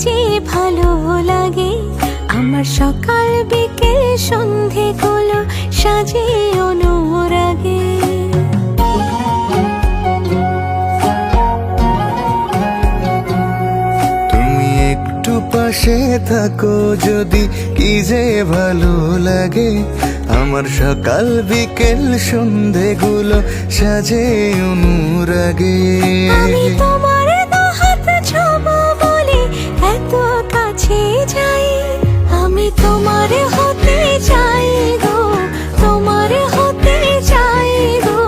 যে ভালো লাগে। আমার সকাল বিকেল সন্ধে গুলো সাজে অনুরাগে। তুমি একটু পাশে থাকো যদি কি যে ভালো লাগে। আমার সকাল বিকেল সন্ধে গুলো সাজে অনুরাগে। আমি তোমার দুহাত ছোঁবো বলে এত কাছে যাই। আমি তোমার হতে চাই গো, তোমার হতে চাই গো,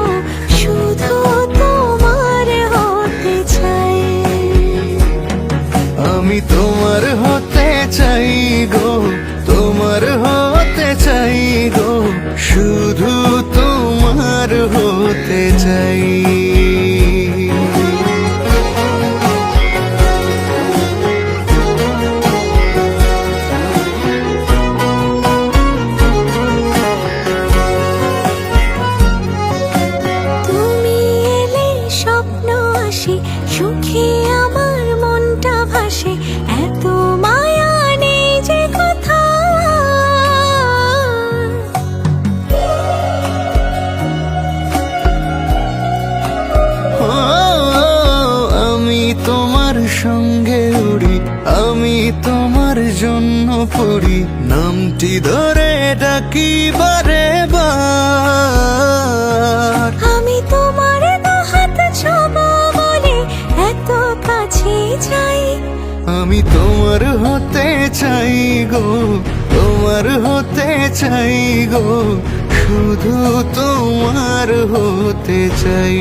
শুধু তোমার হতে চাই। আমি তোমার হতে চাই গো, তোমার হতে চাই গো, শুধু তোমার হতে চাই। তুমি এলে স্বপ্ন আসে, সুখে আমার মনটা ভাসে। এত মায়া নেই যে কথা। আমি তোমার সঙ্গে উড়ি, আমি তোমার জন্য পড়ি, নামটি ধরে ডাকি বারে বার। আমি তোমার দুহাত ছোঁবো বলে এত কাছে যাই। আমি তোমার হতে চাই গো, তোমার হতে চাই গো, শুধু তোমার হতে চাই।